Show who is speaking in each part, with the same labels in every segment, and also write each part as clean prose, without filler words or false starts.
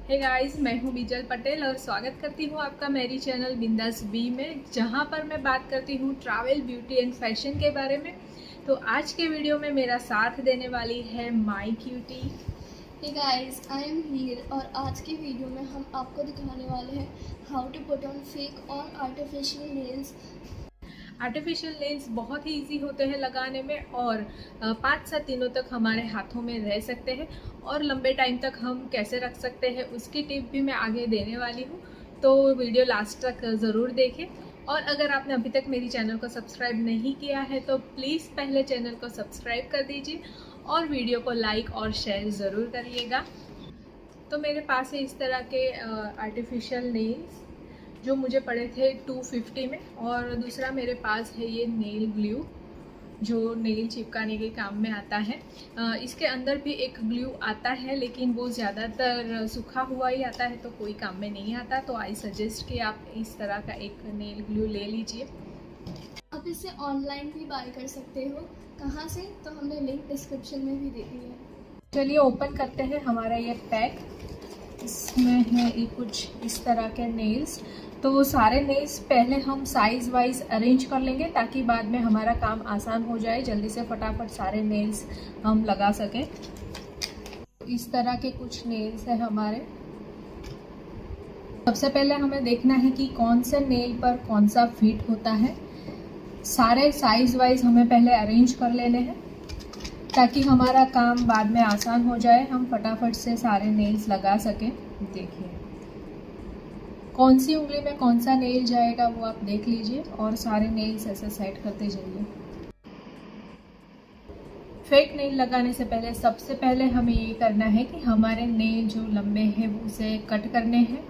Speaker 1: Hey guys, मैं हूं बिजल पटेल और स्वागत करती हूं आपका मेरी चैनल बिंदास बी में, जहां पर मैं बात करती हूं ट्रैवल, ब्यूटी एंड फैशन के बारे में। तो आज के वीडियो में मेरा साथ देने वाली है my cutie.
Speaker 2: Hey guys, I am Heer और आज की वीडियो में हम आपको दिखाने वाले हैं how to put on fake और आर्टिफिशियल नेल्स।
Speaker 1: आर्टिफिशियल नेल्स बहुत ही इजी होते हैं लगाने में और 5-7 दिनों तक हमारे हाथों में रह सकते हैं और लंबे टाइम तक हम कैसे रख सकते हैं उसकी टिप भी मैं आगे देने वाली हूँ। तो वीडियो लास्ट तक ज़रूर देखें और अगर आपने अभी तक मेरी चैनल को सब्सक्राइब नहीं किया है तो प्लीज़ पहले चैनल को सब्सक्राइब कर दीजिए और वीडियो को लाइक और शेयर ज़रूर करिएगा। तो मेरे पास है इस तरह के आर्टिफिशियल नेल्स जो मुझे पड़े थे 250 में, और दूसरा मेरे पास है ये नेल ग्लू जो नेल चिपकाने के काम में आता है। इसके अंदर भी एक ग्लू आता है लेकिन वो ज़्यादातर सूखा हुआ ही आता है तो कोई काम में नहीं आता। तो आई सजेस्ट कि आप इस तरह का एक नेल ग्लू ले लीजिए।
Speaker 2: आप इसे ऑनलाइन भी बाय कर सकते हो। कहाँ से? तो हमने लिंक डिस्क्रिप्शन में भी दे दी है।
Speaker 1: चलिए ओपन करते हैं हमारा ये पैक। इसमें है ये कुछ इस तरह के नेल्स। तो सारे नेल्स पहले हम साइज़ वाइज अरेंज कर लेंगे ताकि बाद में हमारा काम आसान हो जाए, जल्दी से फटाफट सारे नेल्स हम लगा सकें। इस तरह के कुछ नेल्स है हमारे। सबसे पहले हमें देखना है कि कौन से नेल पर कौन सा फिट होता है। सारे साइज़ वाइज हमें पहले अरेंज कर लेने हैं ताकि हमारा काम बाद में आसान हो जाए, हम फटाफट से सारे नेल्स लगा सकें। देखिए कौन सी उंगली में कौन सा नेल जाएगा वो आप देख लीजिए और सारे नेल्स ऐसे सेट करते जाइए। फेक नेल लगाने से पहले सबसे पहले हमें ये करना है कि हमारे नेल जो लंबे हैं वो उसे कट करने हैं।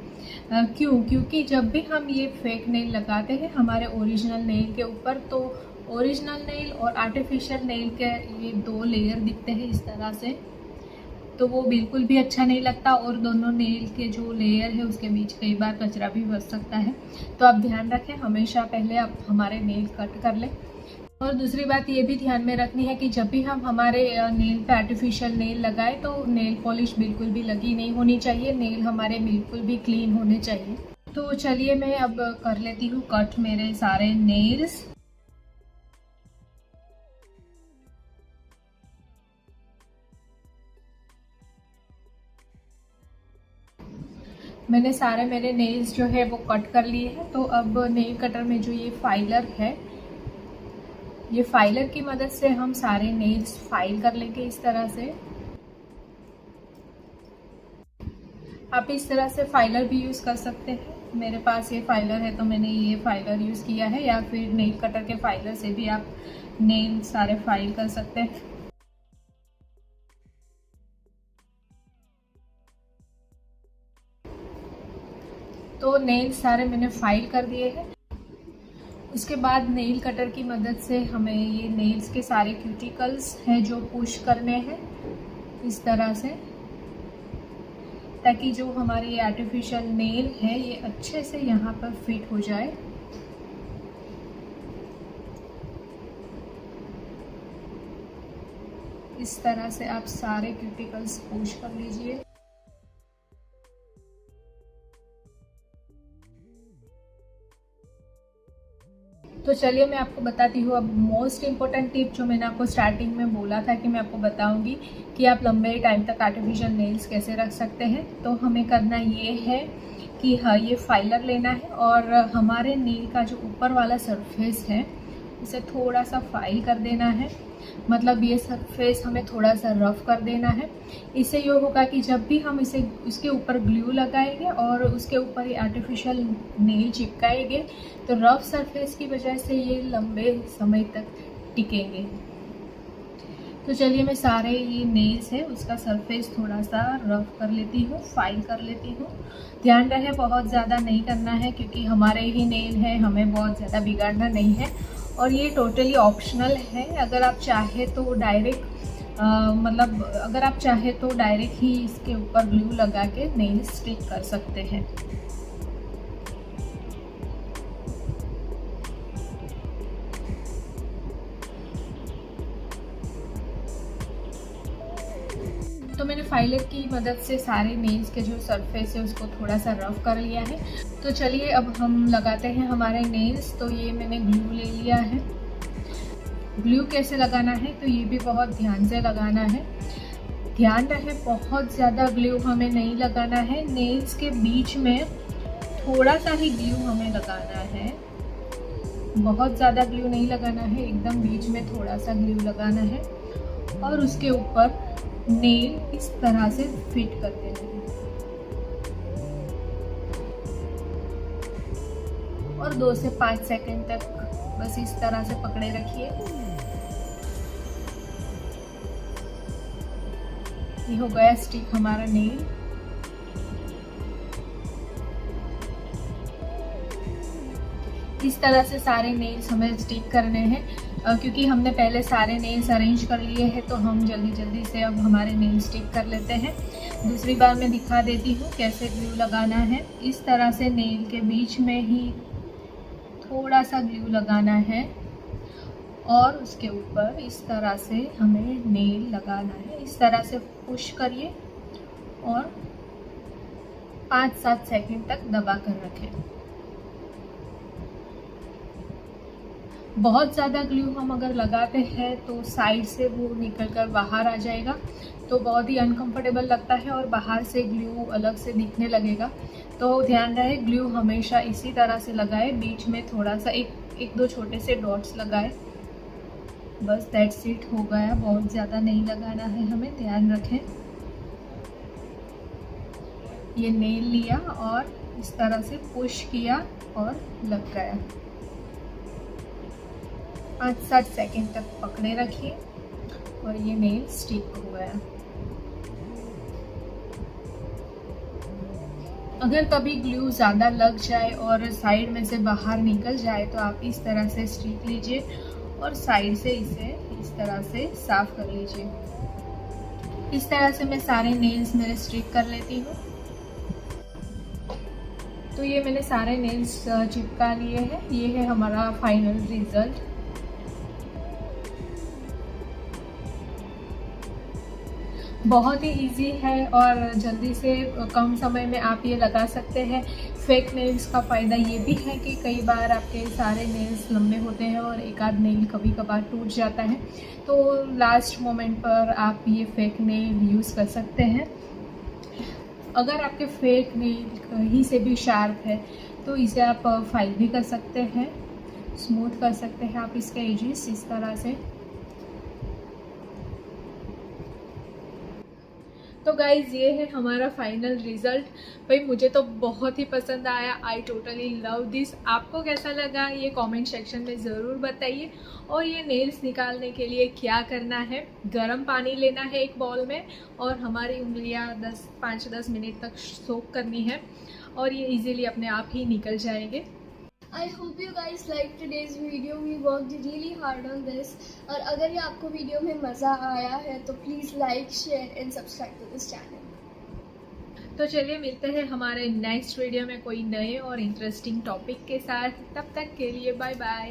Speaker 1: क्योंकि जब भी हम ये फेक नेल लगाते हैं हमारे ओरिजिनल नेल के ऊपर, तो ओरिजिनल नेल और आर्टिफिशियल नेल के ये 2 लेयर दिखते हैं इस तरह से, तो वो बिल्कुल भी अच्छा नहीं लगता और दोनों नेल के जो लेयर है उसके बीच कई बार कचरा भी बच सकता है। तो आप ध्यान रखें, हमेशा पहले आप हमारे नेल कट कर लें। और दूसरी बात ये भी ध्यान में रखनी है कि जब भी हम हमारे नेल पे आर्टिफिशियल नेल लगाएं तो नेल पॉलिश बिल्कुल भी लगी नहीं होनी चाहिए, नेल हमारे बिल्कुल भी क्लीन होने चाहिए। तो चलिए मैं अब कर लेती हूँ कट मेरे सारे नेल्स। मैंने सारे मेरे नेल्स जो है वो कट कर लिए हैं। तो अब नेल कटर में जो ये फाइलर है, ये फाइलर की मदद से हम सारे नेल्स फाइल कर लेंगे इस तरह से। आप इस तरह से फाइलर भी यूज़ कर सकते हैं। मेरे पास ये फाइलर है तो मैंने ये फाइलर यूज़ किया है, या फिर नेल कटर के फाइलर से भी आप नेल सारे फाइल कर सकते हैं। तो नेल सारे मैंने फाइल कर दिए हैं। उसके बाद नेल कटर की मदद से हमें ये नेल्स के सारे क्यूटिकल्स हैं जो पुश करने हैं इस तरह से, ताकि जो हमारे ये आर्टिफिशियल नेल है ये अच्छे से यहाँ पर फिट हो जाए। इस तरह से आप सारे क्यूटिकल्स पुश कर लीजिए। तो चलिए मैं आपको बताती हूँ अब मोस्ट इम्पोर्टेंट टिप जो मैंने आपको स्टार्टिंग में बोला था कि मैं आपको बताऊंगी कि आप लंबे टाइम तक आर्टिफिशियल नेल्स कैसे रख सकते हैं। तो हमें करना ये है कि हाँ, ये फाइलर लेना है और हमारे नेल का जो ऊपर वाला सरफेस है उसे थोड़ा सा फाइल कर देना है। मतलब ये सरफेस हमें थोड़ा सा रफ कर देना है। इससे ये होगा कि जब भी हम इसे उसके ऊपर ग्लू लगाएंगे और उसके ऊपर ये आर्टिफिशियल नेल चिपकाएंगे तो रफ सरफेस की वजह से ये लंबे समय तक टिकेंगे। तो चलिए मैं सारे ये नेल्स है उसका सरफेस थोड़ा सा रफ कर लेती हूँ, फाइल कर लेती हूँ। ध्यान रहे बहुत ज़्यादा नहीं करना है क्योंकि हमारे ही नेल है, हमें बहुत ज़्यादा बिगाड़ना नहीं है और ये टोटली ऑप्शनल है। अगर आप चाहे तो डायरेक्ट अगर आप चाहे तो डायरेक्ट ही इसके ऊपर ग्लू लगा के नेल स्टिक कर सकते हैं। तो मैंने फाइलर की मदद से सारे नेल्स के जो सरफेस है उसको थोड़ा सा रफ कर लिया है। तो चलिए अब हम लगाते हैं हमारे नेल्स। तो ये मैंने ग्लू ले लिया है। ग्लू कैसे लगाना है तो ये भी बहुत ध्यान से लगाना है। ध्यान रहे बहुत ज़्यादा ग्लू हमें नहीं लगाना है। नेल्स के बीच में थोड़ा सा ही ग्लू हमें लगाना है, बहुत ज़्यादा ग्लू नहीं लगाना है, एकदम बीच में थोड़ा सा ग्लू लगाना है और उसके ऊपर नेल इस तरह से फिट कर देना है और 2 से 5 सेकंड तक बस इस तरह से पकड़े रखिए। ये हो गया स्टिक हमारा नेल। इस तरह से सारे नेल्स हमें स्टिक करने हैं। क्योंकि हमने पहले सारे नेल्स अरेंज कर लिए हैं तो हम जल्दी से अब हमारे नेल स्टिक कर लेते हैं। दूसरी बार मैं दिखा देती हूँ कैसे ग्लू लगाना है। इस तरह से नेल के बीच में ही थोड़ा सा ग्लू लगाना है और उसके ऊपर इस तरह से हमें नेल लगाना है। इस तरह से पुश करिए और 5-7 सेकंड तक दबा कर रखें। बहुत ज़्यादा ग्लू हम अगर लगाते हैं तो साइड से वो निकल कर बाहर आ जाएगा, तो बहुत ही अनकंफर्टेबल लगता है और बाहर से ग्लू अलग से दिखने लगेगा। तो ध्यान रहे ग्लू हमेशा इसी तरह से लगाए, बीच में थोड़ा सा एक दो छोटे से डॉट्स लगाए, बस दैट्स इट, हो गया। बहुत ज़्यादा नहीं लगाना है हमें, ध्यान रखें। ये नेल लिया और इस तरह से पुश किया और लग गया। 5-7 सेकंड तक पकड़े रखिए और ये नेल स्टिक हो गया। अगर कभी ग्लू ज़्यादा लग जाए और साइड में से बाहर निकल जाए तो आप इस तरह से स्टिक लीजिए और साइड से इसे इस तरह से साफ कर लीजिए। इस तरह से मैं सारे नेल्स मेरे स्टिक कर लेती हूँ। तो ये मैंने सारे नेल्स चिपका लिए हैं। ये है हमारा फाइनल रिजल्ट। बहुत ही इजी है और जल्दी से कम समय में आप ये लगा सकते हैं। फेक नेल्स का फ़ायदा ये भी है कि कई बार आपके सारे नेल्स लंबे होते हैं और एक आध नेल कभी कभार टूट जाता है, तो लास्ट मोमेंट पर आप ये फेक नेल यूज़ कर सकते हैं। अगर आपके फेक नेल कहीं से भी शार्प है तो इसे आप फाइल भी कर सकते हैं, स्मूथ कर सकते हैं आप इसके एजेस इस तरह से। तो गाइज़ ये है हमारा फाइनल रिज़ल्ट। भाई मुझे तो बहुत ही पसंद आया। I totally love this. आपको कैसा लगा ये कमेंट सेक्शन में ज़रूर बताइए। और ये नेल्स निकालने के लिए क्या करना है, गर्म पानी लेना है एक बाउल में और हमारी उंगलियां 5-10 मिनट तक सोक करनी है और ये इजीली अपने आप ही निकल जाएंगे।
Speaker 2: I hope you guys like today's video. We worked really hard on this. और अगर ये आपको वीडियो में मज़ा आया है तो please like, share and subscribe to this channel.
Speaker 1: तो चलिए मिलते हैं हमारे नेक्स्ट वीडियो में कोई नए और इंटरेस्टिंग टॉपिक के साथ। तब तक के लिए बाय बाय।